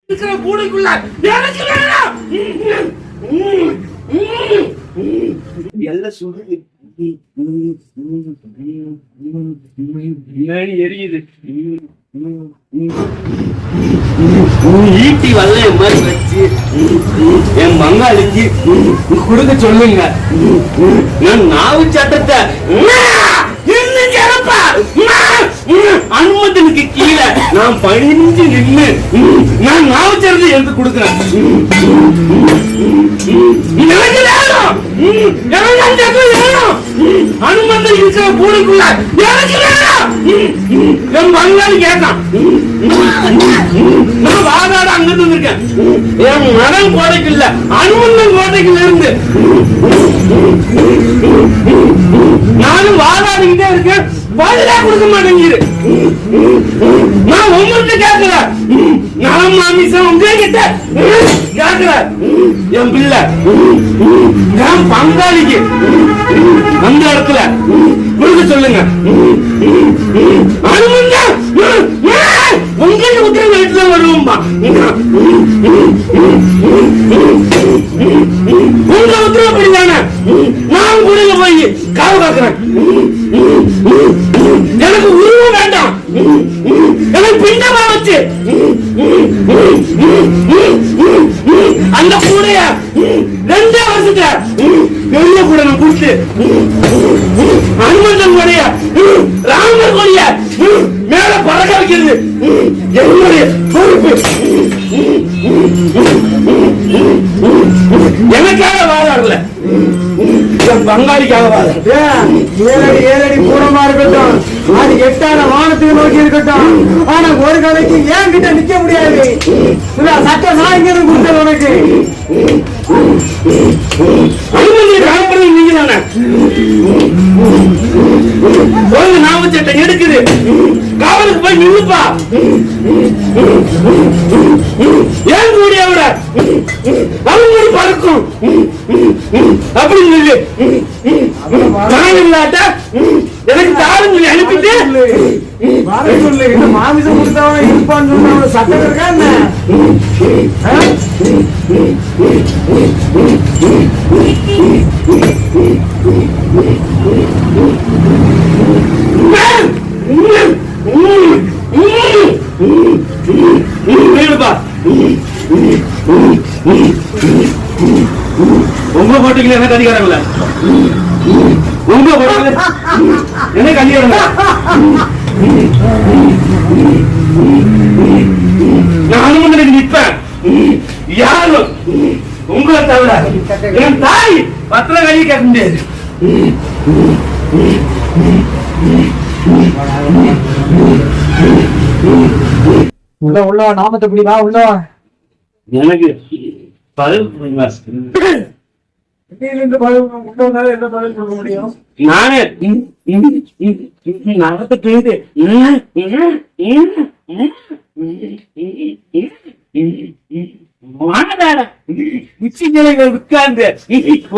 இருக்கிற பூனைக்குள்ள எனக்கு வேணாம். எல்லாம் சுடுது, எரியுது. ஈட்டி வல்ல என் மாதிரி வச்சு என் பங்காளிக்கு கொடுக்க சொல்லுங்க. நான் நாவு சட்டத்தை அனுமதனுக்கு கீழே நான் பணிஞ்சு நின்று நான் நாவச்சரத்தை எடுத்து கொடுக்கிறேன். அனுமந்தன் இருக்கிற பூனைக்குள்ள எனக்கு வேணும். என் பங்காளி கேட்டான். நான் வாதாட அங்கிருந்து இருக்கேன். என் மகன் கோடைக்கு இல்ல, அனுமந்தன் கோடைக்குள்ள இருந்து நானும் வாதாடிக்கிட்டே இருக்கேன். பதிலே கொடுக்க மாட்டேங்குது. நான் உங்கள்கிட்ட கேட்கல, நான் மாமிசம் உங்ககிட்ட கேட்கல. என் பிள்ளை என் பங்காளிக்கு அந்த இடத்துல கொடுக்க சொல்லுங்க. உங்களுக்கு உத்தரவு வீட்டுல வருவோம்பா. உங்க உத்தரவு தானே நான் கூட போய் காவு காக்குறேன். எனக்கு உருவம் வேண்டாம், எனக்கு பிண்டமா வச்சு அந்த கூடைய 2 வருஷத்துல பெரிய கூட நான் கொடுத்து அனுமந்தன் கூடைய ராமர் கூடைய மேல பறக்க வைக்கிறது என்னுடைய பொறுப்பு. எனக்காக வாழல, என் பங்காளிக்காக வாழ. ஏழடி பூரமா இருக்கட்டும், அது 8 வானத்துக்கு நோக்கி இருக்கட்டும். ஆனா ஒரு கதைக்கு ஏன் கிட்ட நிக்க முடியாது. சட்டம் நான் இங்க இருந்து கொடுத்தது உனக்கு. நீங்க தானே நாம சட்டம் எடுக்குது. காவலுக்கு போய் நின்னுப்பா. ஏன் கூடிய விட அவங்க பறக்கும் அப்படின்னு சொல்லி நான் இல்லாட்ட எனக்கு தாருங்க அனுப்பிட்டு சொல்லு. இந்த மாமிசம் கொடுத்தவன் இருப்பான்னு சொன்ன சட்டம் இருக்கா என்ன? உங்க போட்டிக்கல எனக்கு அதிகாரம் இல்ல. உங்க போட்டிக்கல எனக்கு அதிகாரம் இல்ல. நான் அனுமந்தனுக்கு நிற்பேன். யாரும் உங்களை தவிர என் தாய் பத்திர கையை கேட்க முடியாது. உள்ள உள்ள நாமத்தை பிடிவா உள்ள. எனக்கு பதில் என்ன பதில் சொல்ல முடியும்? நானே நகத்தை கேது உச்சி கிளைகள் உட்கார்ந்து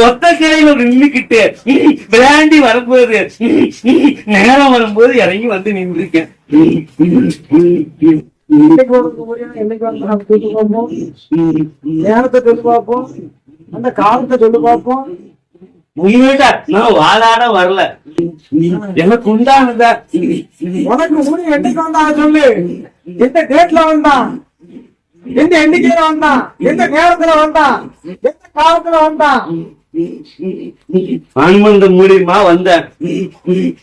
ஒத்த கிளையில நின்றுக்கிட்டு விளையாண்டி வரும்போது நேரம் வரும்போது இறங்கி வந்து நின்று இருக்கேன். நேரத்தை சொல்லி பார்ப்போம், அந்த காலத்தை சொல்லி பார்ப்போம். நான் வாழாட வரல, எனக்கு உண்டானதா. உனக்கு ஊழி என்னைக்கு வந்தா சொல்லு. எந்த டேட்ல வந்தான், எந்த எண்ணிக்கையில வந்தான், எந்த நேரத்துல வந்தான், எந்த காலத்துல வந்தான். அனுமந்தன் மூலியமா வந்தேன்.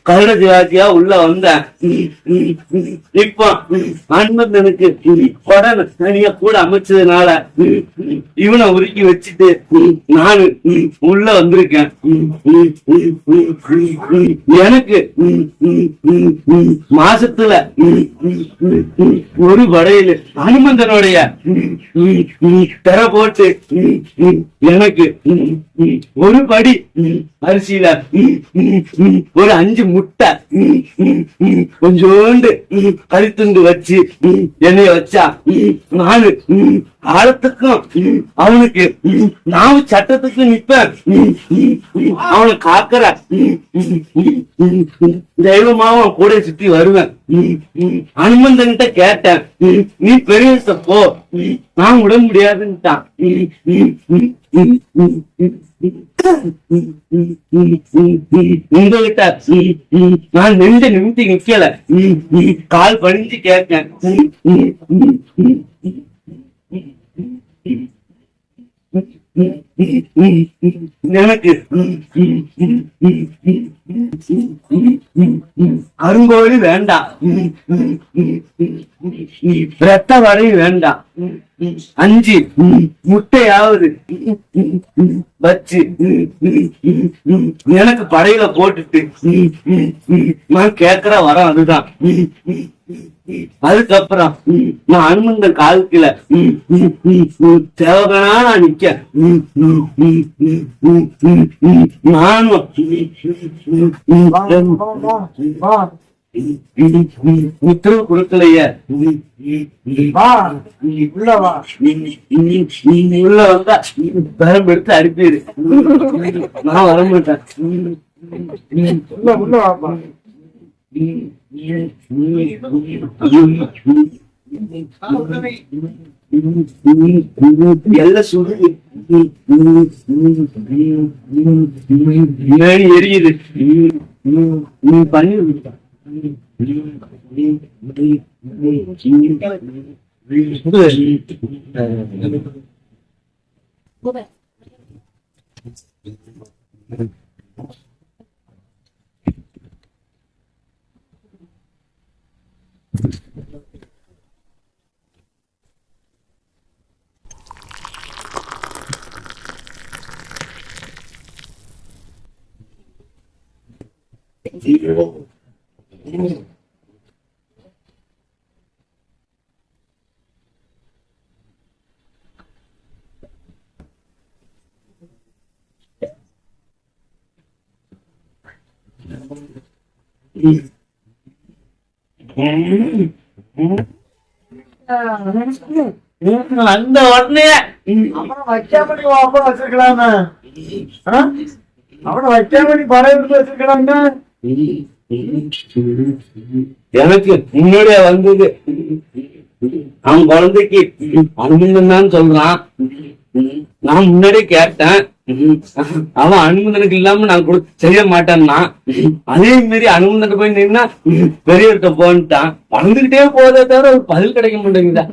கருட ஜாதியா உள்ள வந்தேன். இப்ப அனுமந்தனுக்கு உடனே தனியா கூட அமைச்சதுனால இவனை உருக்கி வச்சுட்டு நானு உள்ள வந்திருக்கேன். எனக்கு மாசத்துல ஒரு படையில அனுமந்தனுடைய பெற போட்டு எனக்கு ஒரு படி அரிசியில ஒரு 5 முட்டை கொஞ்சோண்டு கறித்துண்டு வச்சு எண்ணெய வச்சா நானு காலத்துக்கும் அவனுக்கு நாவு சட்டத்துக்கும் நிப்பேன். அவனை காக்கிற தெய்வமாவும் கூட சுத்தி வருவேன். அனுமந்தன்கிட்ட கேட்டேன், நீ பெரிய போ, நான் விட முடியாதுன்னுட்டான். உங்ககிட்ட நான் நெஞ்ச நிமித்தி நிக்கல, கால் பணிஞ்சு கேட்டேன். எனக்கு அருங்கோழி வேண்டாம், ரத்த வரை வேண்டாம், 5 முட்டையாவது வச்சு எனக்கு படையில போட்டுட்டு நான் கேக்குற வரம் அதுதான். அதுக்கப்புறம் நான் அனுமந்தன் காலத்துல சேவகனா நான் நிக்க, நானும் உத்தரவு கொடுக்கலையே. உள்ள வந்தா பெரம் எடுத்து அடிப்பிடு, நான் வர மாட்டேன். எல்லாம் சுடுது, எரியுது. நீ பண்ணி அந்த உடனே அப்புறம் வைக்காம நீ அப்புறம் வச்சிருக்கலாமே, அப்புறம் வைக்காம நீ படம் எடுத்து வச்சிருக்கலாமே. எனக்கு முன்னாடியே வந்தது, அவன் குழந்தைக்கு அனுமந்தன் சொல்றான். நான் முன்னாடியே கேட்டேன், அவன் அனுமந்தனுக்கு இல்லாம நான் செய்ய மாட்டேன்னா, அதே மாரி அனுமந்தன் போய் நின்னா பெரியவர்கிட்ட போன்ட்டான். வளர்ந்துகிட்டே போதே தவிர ஒரு பதில் கிடைக்க மாட்டேங்குதா.